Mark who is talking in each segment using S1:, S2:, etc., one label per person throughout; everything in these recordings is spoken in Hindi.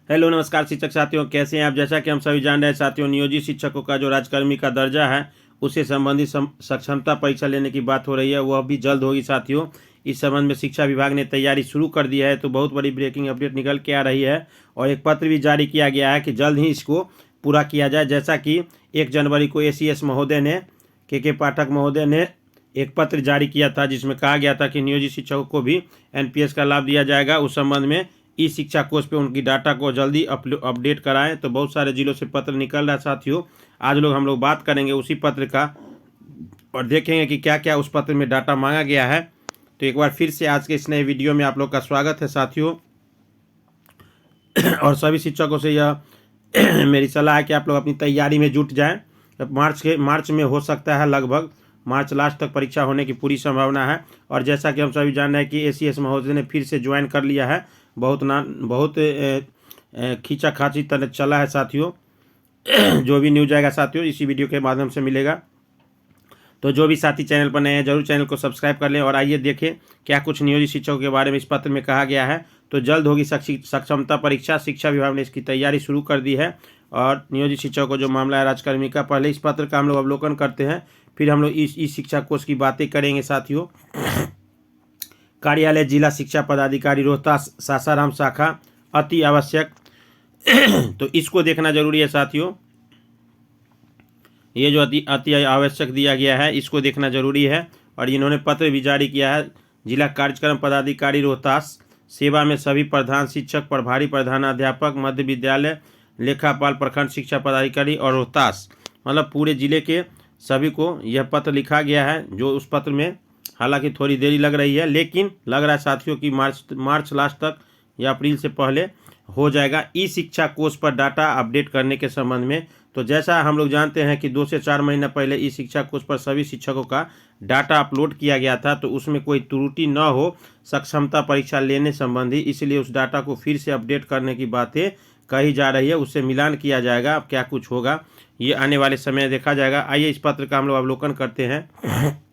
S1: हेलो नमस्कार शिक्षक साथियों, कैसे हैं आप। जैसा कि हम सभी जान रहे हैं साथियों, नियोजित शिक्षकों का जो राज्यकर्मी का दर्जा है उससे संबंधित सक्षमता परीक्षा लेने की बात हो रही है, वह भी जल्द होगी साथियों। इस संबंध में शिक्षा विभाग ने तैयारी शुरू कर दी है, तो बहुत बड़ी ब्रेकिंग अपडेट निकल के आ रही है और एक पत्र भी जारी किया गया है कि जल्द ही इसको पूरा किया जाए। जैसा कि 1 जनवरी को ACS महोदय ने के पाठक महोदय ने एक पत्र जारी किया था जिसमें कहा गया था कि नियोजित शिक्षकों को भी NPS का लाभ दिया जाएगा। उस संबंध में शिक्षा कोष पे उनकी डाटा को जल्दी अपडेट कराएं। तो बहुत सारे जिलों से पत्र निकल रहा है साथियों। आज हम लोग बात करेंगे उसी पत्र का और देखेंगे कि क्या क्या उस पत्र में डाटा मांगा गया है। तो एक बार फिर से आज के इस नए वीडियो में आप लोग का स्वागत है साथियों। और सभी शिक्षकों से यह मेरी सलाह है कि आप लोग अपनी तैयारी में जुट जाएं। मार्च में हो सकता है, लगभग मार्च लास्ट तक परीक्षा होने की पूरी संभावना है। और जैसा कि हम सभी जान रहे हैं कि ACS महोदय ने फिर से ज्वाइन कर लिया है। बहुत खींचा खाची तरह चला है साथियों। जो भी न्यूज आएगा साथियों इसी वीडियो के माध्यम से मिलेगा। तो जो भी साथी चैनल पर नए हैं जरूर चैनल को सब्सक्राइब कर लें और आइए देखें क्या कुछ नियोजित शिक्षकों के बारे में इस पत्र में कहा गया है। तो जल्द होगी सक्षमता परीक्षा, शिक्षा विभाग ने इसकी तैयारी शुरू कर दी है। और नियोजित शिक्षकों को जो मामला है राज्यकर्मी का, पहले इस पत्र का हम लोग अवलोकन करते हैं, फिर हम लोग इस शिक्षा कोष की बातें करेंगे साथियों। कार्यालय जिला शिक्षा पदाधिकारी रोहतास सासाराम शाखा अति आवश्यक। तो इसको देखना जरूरी है साथियों। ये जो अति आवश्यक दिया गया है इसको देखना जरूरी है। और इन्होंने पत्र भी जारी किया है। जिला कार्यक्रम पदाधिकारी रोहतास, सेवा में सभी प्रधान शिक्षक, प्रभारी प्रधानाध्यापक, मध्य विद्यालय, लेखापाल, प्रखंड शिक्षा पदाधिकारी और रोहतास, मतलब पूरे जिले के सभी को यह पत्र लिखा गया है। जो उस पत्र में हालांकि थोड़ी देरी लग रही है, लेकिन लग रहा है साथियों कि मार्च लास्ट तक या अप्रैल से पहले हो जाएगा शिक्षा कोष पर डाटा अपडेट करने के संबंध में। तो जैसा हम लोग जानते हैं कि 2 से 4 महीना पहले शिक्षा कोष पर सभी शिक्षकों का डाटा अपलोड किया गया था, तो उसमें कोई त्रुटि न हो सक्षमता परीक्षा लेने संबंधी, इसलिए उस डाटा को फिर से अपडेट करने की बातें कही जा रही है। उससे मिलान किया जाएगा। अब क्या कुछ होगा ये आने वाले समय देखा जाएगा। आइए इस पत्र का हम लोग अवलोकन करते हैं।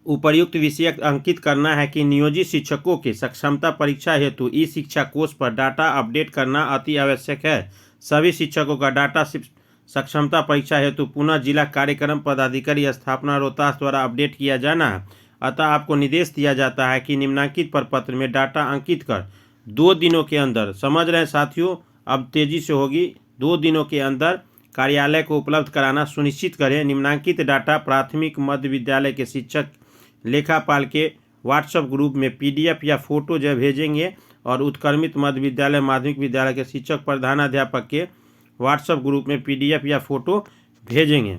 S1: उपर्युक्त विषय अंकित करना है कि नियोजित शिक्षकों के सक्षमता परीक्षा हेतु शिक्षा कोष पर डाटा अपडेट करना अति आवश्यक है। सभी शिक्षकों का डाटा सक्षमता परीक्षा हेतु पुनः जिला कार्यक्रम पदाधिकारी स्थापना रोहतास द्वारा अपडेट किया जाना है। अतः आपको निर्देश दिया जाता है कि निम्नांकित प्रपत्र में डाटा अंकित कर 2 दिनों के अंदर, समझ रहे हैं साथियों, अब तेजी से होगी, 2 दिनों के अंदर कार्यालय को उपलब्ध कराना सुनिश्चित करें। निम्नांकित डाटा प्राथमिक मध्य विद्यालय के शिक्षक, लेखापाल के व्हाट्सएप ग्रुप में PDF या फोटो जब भेजेंगे और उत्क्रमित मध्य विद्यालय माध्यमिक विद्यालय के शिक्षक प्रधानाध्यापक के व्हाट्सएप ग्रुप में PDF या फोटो भेजेंगे।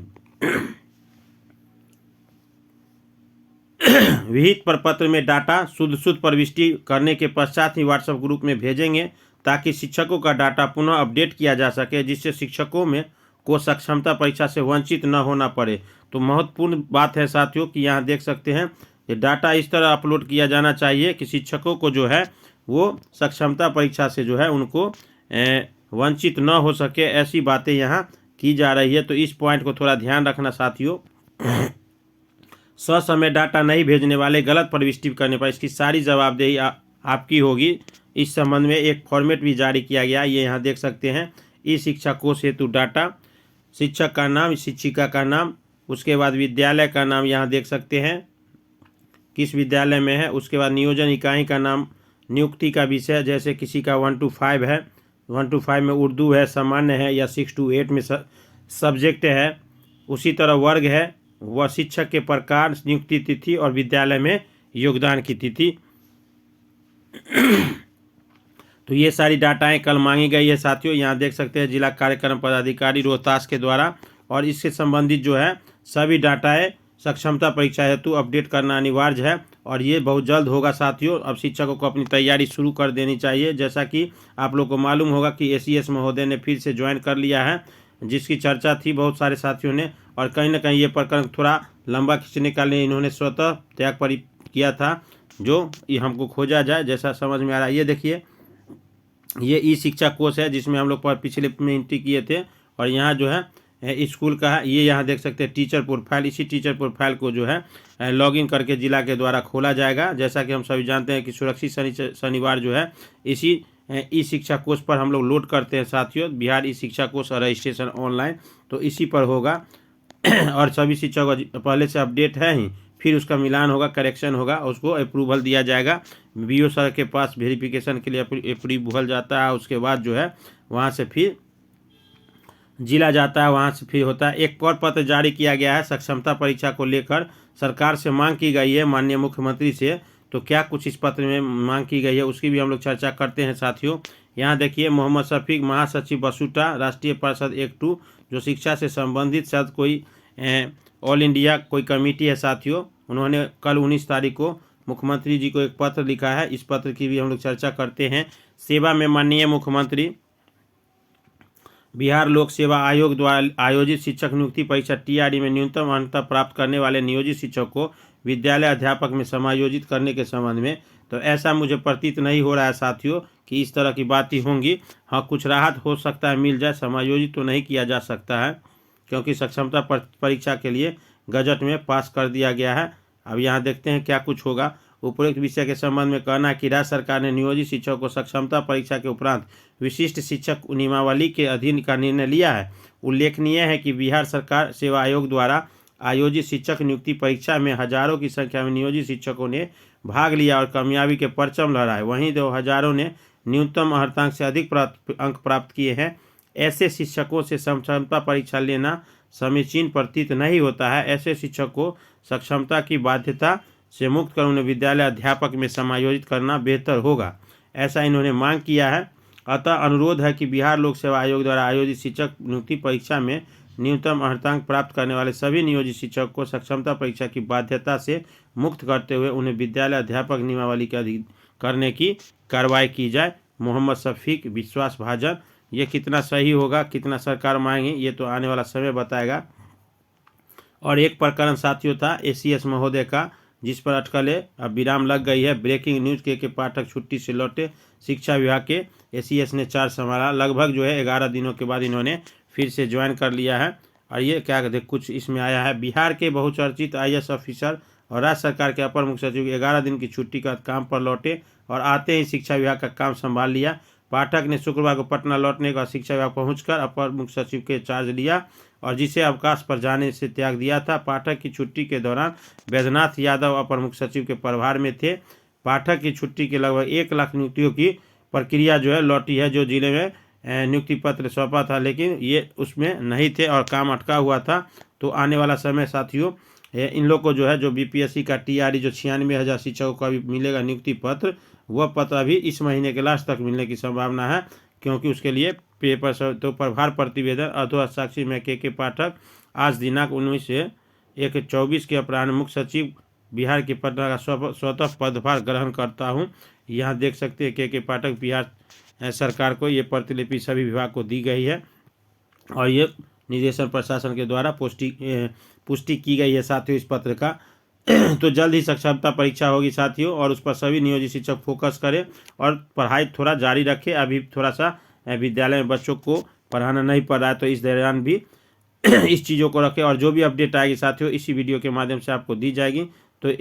S1: विहित प्रपत्र में डाटा शुद्ध प्रविष्टि करने के पश्चात ही व्हाट्सएप ग्रुप में भेजेंगे ताकि शिक्षकों का डाटा पुनः अपडेट किया जा सके, जिससे शिक्षकों में को सक्षमता परीक्षा से वंचित न होना पड़े। तो महत्वपूर्ण बात है साथियों कि यहाँ देख सकते हैं कि डाटा इस तरह अपलोड किया जाना चाहिए कि शिक्षकों को जो है वो सक्षमता परीक्षा से जो है उनको वंचित न हो सके, ऐसी बातें यहाँ की जा रही है। तो इस पॉइंट को थोड़ा ध्यान रखना साथियों। ससमय डाटा नहीं भेजने वाले गलत प्रविष्टि करने पर इसकी सारी जवाबदेही आपकी होगी। इस संबंध में एक फॉर्मेट भी जारी किया गया, ये यहाँ देख सकते हैं। शिक्षा कोष हेतु डाटा, शिक्षक का नाम, शिक्षिका का नाम, उसके बाद विद्यालय का नाम यहाँ देख सकते हैं किस विद्यालय में है, उसके बाद नियोजन इकाई का नाम, नियुक्ति का विषय, जैसे किसी का 1 to 5 है, 1 to 5 में उर्दू है, सामान्य है, या 6 to 8 में सब्जेक्ट है। उसी तरह वर्ग है, वह शिक्षक के प्रकार, नियुक्ति तिथि और विद्यालय में योगदान की तिथि। तो ये सारी डाटाएं कल मांगी गई है साथियों। यहाँ देख सकते हैं जिला कार्यक्रम पदाधिकारी रोहतास के द्वारा, और इससे संबंधित जो है सभी डाटाएं सक्षमता परीक्षा हेतु अपडेट करना अनिवार्य है और ये बहुत जल्द होगा साथियों। अब शिक्षकों को अपनी तैयारी शुरू कर देनी चाहिए। जैसा कि आप लोग को मालूम होगा कि ACS महोदय ने फिर से ज्वाइन कर लिया है, जिसकी चर्चा थी बहुत सारे साथियों ने, और कहीं ना कहीं ये प्रकरण थोड़ा लंबा खींचने का लिए इन्होंने स्वतः त्याग किया था, जो ये हमको खोजा जाए, जैसा समझ में आ रहा है। ये देखिए, ये शिक्षा कोष है जिसमें हम लोग पिछले में एंट्री किए थे, और यहाँ जो है स्कूल का है। ये यहाँ देख सकते हैं टीचर प्रोफाइल। इसी टीचर प्रोफाइल को जो है लॉगिन करके जिला के द्वारा खोला जाएगा। जैसा कि हम सभी जानते हैं कि सुरक्षित शनिवार जो है इसी ई शिक्षा कोष पर हम लोग लोड करते हैं साथियों, बिहार ई शिक्षा कोष और रजिस्ट्रेशन ऑनलाइन, तो इसी पर होगा। और सभी शिक्षकों का पहले से अपडेट है ही, फिर उसका मिलान होगा, करेक्शन होगा, उसको अप्रूवल दिया जाएगा। बीओ सर के पास वेरिफिकेशन के लिए अप्रूवल जाता है, उसके बाद जो है वहाँ से फिर जिला जाता है, वहाँ से फिर होता है। एक और पत्र जारी किया गया है सक्षमता परीक्षा को लेकर, सरकार से मांग की गई है माननीय मुख्यमंत्री से। तो क्या कुछ इस पत्र में मांग की गई है उसकी भी हम लोग चर्चा करते हैं साथियों। यहाँ देखिए, मोहम्मद शफीक महासचिव बसुटा, राष्ट्रीय परिषद 1-2, जो शिक्षा से संबंधित शायद कोई ऑल इंडिया कोई कमेटी है साथियों, उन्होंने कल 19 तारीख को मुख्यमंत्री जी को एक पत्र लिखा है। इस पत्र की भी हम लोग चर्चा करते हैं। सेवा में माननीय मुख्यमंत्री, बिहार लोक सेवा आयोग द्वारा आयोजित शिक्षक नियुक्ति परीक्षा टीआरई में न्यूनतम अंतर प्राप्त करने वाले नियोजित शिक्षक को विद्यालय अध्यापक में समायोजित करने के संबंध में, तो ऐसा मुझे प्रतीत नहीं हो रहा है साथियों कि इस तरह की बातें होंगी। हाँ, कुछ राहत हो सकता है, मिल जाए, समायोजित तो नहीं किया जा सकता है क्योंकि सक्षमता परीक्षा के लिए गजट में पास कर दिया गया है। अब यहाँ देखते हैं क्या कुछ होगा। उपरोक्त विषय के संबंध में कहना है कि राज्य सरकार ने नियोजित शिक्षकों को सक्षमता परीक्षा के उपरांत विशिष्ट शिक्षक नियमावली के अधीन का निर्णय लिया है। उल्लेखनीय है कि बिहार सरकार सेवा आयोग द्वारा आयोजित शिक्षक नियुक्ति परीक्षा में हजारों की संख्या में नियोजित शिक्षकों ने भाग लिया और कामयाबी के परचम लहराए। वहीं 2000 ने न्यूनतम अर्हतांक से अधिक अंक प्राप्त किए हैं। ऐसे शिक्षकों से सक्षमता परीक्षा लेना समीचीन प्रतीत नहीं होता है। ऐसे शिक्षक को सक्षमता की बाध्यता से मुक्त कर उन्हें विद्यालय अध्यापक में समायोजित करना बेहतर होगा, ऐसा इन्होंने मांग किया है। अतः अनुरोध है कि बिहार लोक सेवा आयोग द्वारा आयोजित शिक्षक नियुक्ति परीक्षा में न्यूनतम अर्हतांक प्राप्त करने वाले सभी नियोजित शिक्षक को सक्षमता परीक्षा की बाध्यता से मुक्त करते हुए उन्हें विद्यालय अध्यापक नियमावली के अधीन करने की कार्रवाई की जाए। मोहम्मद शफीक विश्वास भाजन। ये कितना सही होगा, कितना सरकार मांगे, ये तो आने वाला समय बताएगा। और एक प्रकरण साथियों था ACS महोदय का, जिस पर अटकलें अब विराम लग गई है। ब्रेकिंग न्यूज के पाठक छुट्टी से लौटे, शिक्षा विभाग के ACS ने चार्ज संभाला। लगभग जो है 11 दिनों के बाद इन्होंने फिर से ज्वाइन कर लिया है। और ये क्या कहते कुछ इसमें आया है, बिहार के बहुचर्चित IAS ऑफिसर और राज्य सरकार के अपर मुख्य सचिव 11 दिन की छुट्टी का काम पर लौटे और आते ही शिक्षा विभाग का काम संभाल लिया। पाठक ने शुक्रवार को पटना लौटने का शिक्षा विभाग पहुंचकर अपर मुख्य सचिव के चार्ज लिया और जिसे अवकाश पर जाने से त्याग दिया था। पाठक की छुट्टी के दौरान बैद्यनाथ यादव अपर मुख्य सचिव के प्रभार में थे। पाठक की छुट्टी के लगभग 1 लाख नियुक्तियों की प्रक्रिया जो है लौटी है, जो जिले में नियुक्ति पत्र सौंपा था, लेकिन ये उसमें नहीं थे और काम अटका हुआ था। तो आने वाला समय साथियों, इन लोग को जो है, जो BPSC का TRE जो 96,000 शिक्षकों का भी मिलेगा नियुक्ति पत्र, वह पत्र अभी इस महीने के लास्ट तक मिलने की संभावना है, क्योंकि उसके लिए पेपर तो प्रभार प्रतिवेदन अधो हस्ताक्षर में के पाठक आज दिनांक 19/1/24 के अपराह्न मुख्य सचिव बिहार के पटना का स्वतः पदभार ग्रहण करता हूँ। यहाँ देख सकते हैं के पाठक बिहार सरकार को ये प्रतिलिपि सभी विभाग को दी गई है और ये निदेशन प्रशासन के द्वारा पुष्टि की गई है साथियों इस पत्र का। तो जल्द ही सक्षमता परीक्षा होगी साथियों और उस पर सभी नियोजित शिक्षक फोकस करें और पढ़ाई थोड़ा जारी रखें। अभी थोड़ा सा विद्यालय में बच्चों को पढ़ाना नहीं पड़ रहा है, तो इस दौरान भी इस चीज़ों को रखें और जो भी अपडेट आएगी साथियों इसी वीडियो के माध्यम से आपको दी जाएगी। तो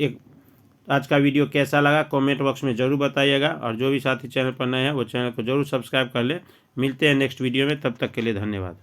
S1: आज का वीडियो कैसा लगा कमेंट बॉक्स में ज़रूर बताइएगा और जो भी साथी चैनल पर नए हैं वो चैनल को ज़रूर सब्सक्राइब कर ले। मिलते हैं नेक्स्ट वीडियो में, तब तक के लिए धन्यवाद।